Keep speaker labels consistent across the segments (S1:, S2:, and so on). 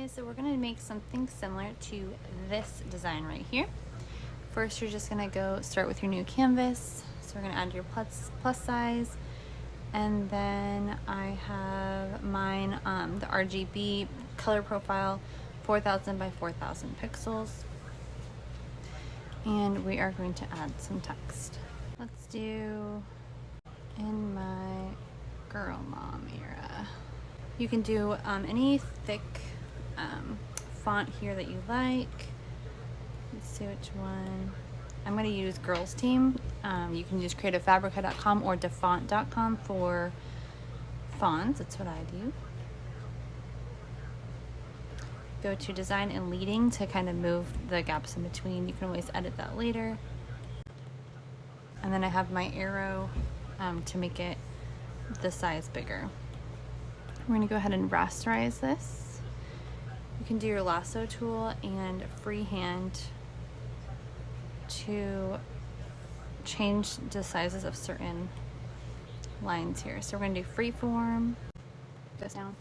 S1: guys, so we're gonna make something similar to this design right here. First, you're just gonna go start with your new canvas. So we're gonna add your plus size, and then I have mine, the RGB color profile, 4000 by 4000 pixels. And we are going to add some text. Let's do in my girl mom era. You can do any thick font here that you like. Let's see which one. I'm going to use Girls Team. You can use creativefabrica.com or defont.com for fonts. That's what I do. Go to design and leading to kind of move the gaps in between. You can always edit that later. And then I have my arrow to make it the size bigger. We're gonna go ahead and rasterize this. You can do your lasso tool and freehand to change the sizes of certain lines here. So we're gonna do freeform. Goes down.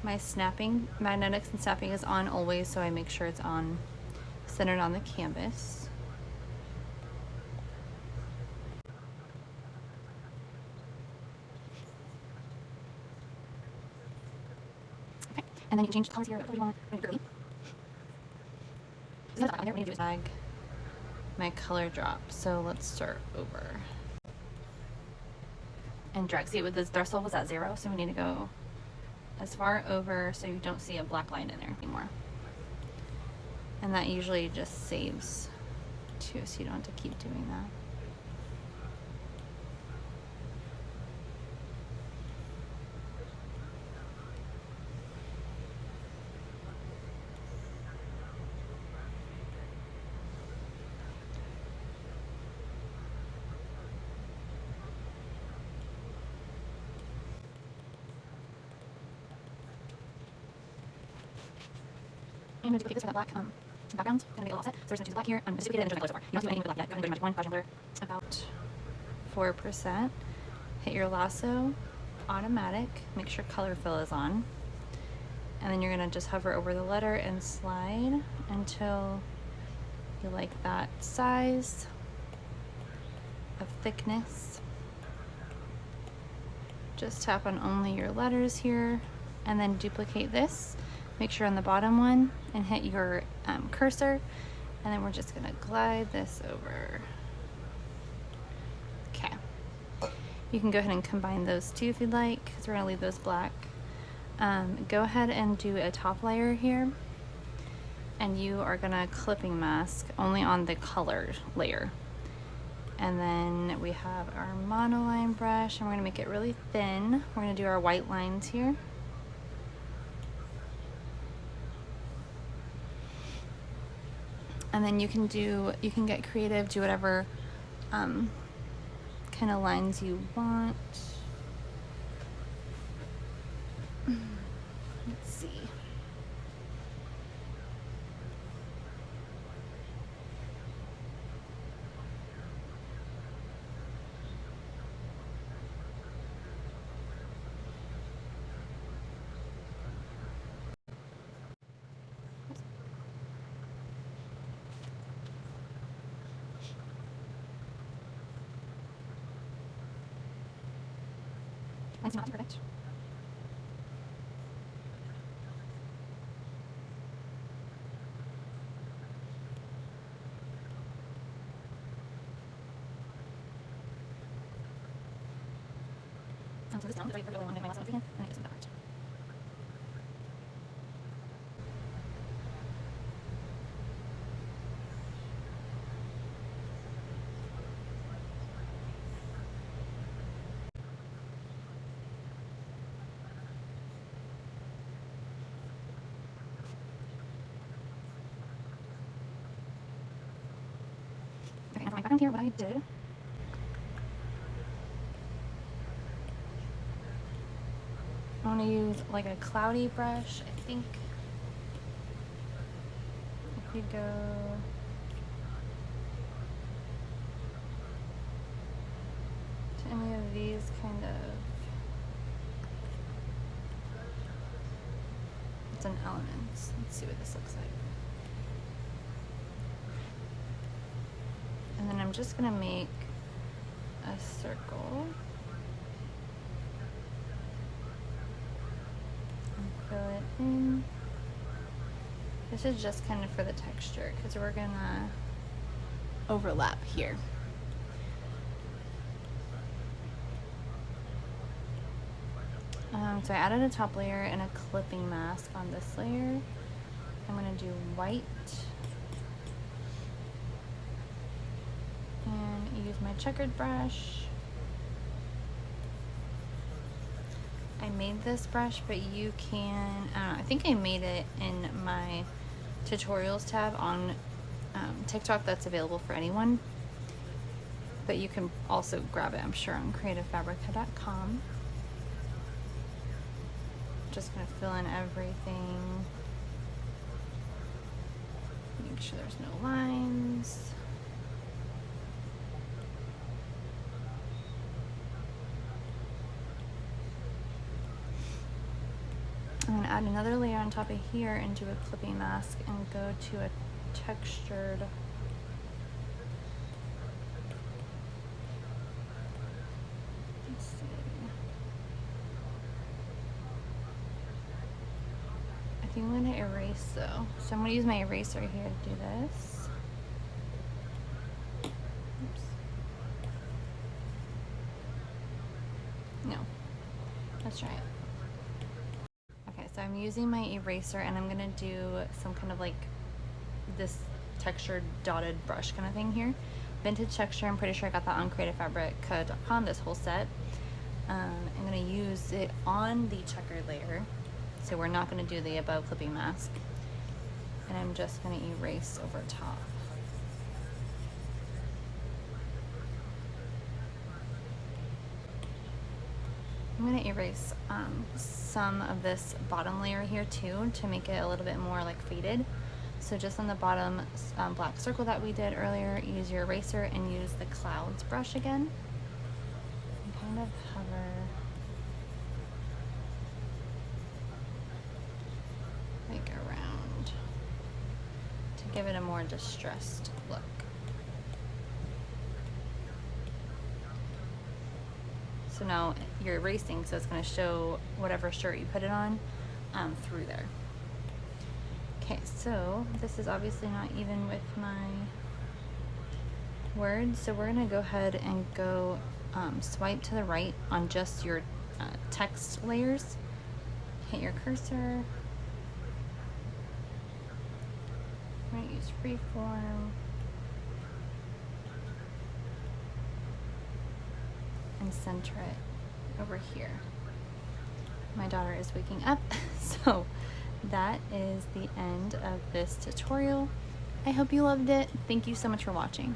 S1: My snapping, magnetics and snapping is on always, so I make sure it's on, centered on the canvas. Okay, and then you change the colors here. What do you want? Girly. So what I need to do is drag my color drop. So let's start over. And drag. See, with this threshold was at 0, so we need to go as far over so you don't see a black line in there anymore. And that usually just saves too, so you don't have to keep doing that. I'm going to take this for that black background. I'm going to make it all set. So we're just going to do the black here. I'm just duplicate it and show the color so far. You don't do anything with black yet. Go ahead and go to Magic Wand, Flash Blur. About 4%. Hit your lasso, automatic. Make sure color fill is on. And then you're going to just hover over the letter and slide until you like that size of thickness. Just tap on only your letters here and then duplicate this. Make sure on the bottom one and hit your cursor, and then we're just gonna glide this over. Okay. You can go ahead and combine those two if you'd like, because we're gonna leave those black. Go ahead and do a top layer here, and you are gonna clipping mask only on the color layer. And then we have our monoline brush, and we're gonna make it really thin. We're gonna do our white lines here. And then you can get creative, do whatever kind of lines you want. Let's see. Mine's not perfect. So this down, because I really want to get my last one again, and I just that part. Okay, and for my background here, what I did, I want to use like a cloudy brush. I think if we go to any of these kind of It's an elements. Let's see what this looks like. And then I'm just gonna make a circle and fill it in. This is just kind of for the texture because we're gonna overlap here. So I added a top layer and a clipping mask on this layer. I'm gonna do white and use my checkered brush. I made this brush, but you can, I think I made it in my tutorials tab on TikTok that's available for anyone. But you can also grab it, I'm sure, on creativefabrica.com. Just gonna fill in everything. Make sure there's no lines. I'm gonna add another layer on top of here and do a clipping mask and go to a textured I'm going to erase though. So I'm going to use my eraser here to do this. Oops. No, let's try it. Okay, so I'm using my eraser and I'm going to do some kind of like this textured dotted brush kind of thing here. Vintage texture, I'm pretty sure I got that on creativefabrica.com, this whole set. I'm going to use it on the checkered layer. So we're not going to do the above clipping mask. And I'm just going to erase over top. I'm going to erase some of this bottom layer here too to make it a little bit more like faded. So just on the bottom black circle that we did earlier, use your eraser and use the clouds brush again. And kind of hover. Like around to give it a more distressed look. So now you're erasing, so it's going to show whatever shirt you put it on through there. Okay, so this is obviously not even with my words, so we're going to go ahead and go swipe to the right on just your text layers. Hit your cursor. I'm going to use freeform and center it over here. My daughter is waking up, so that is the end of this tutorial. I hope you loved it. Thank you so much for watching.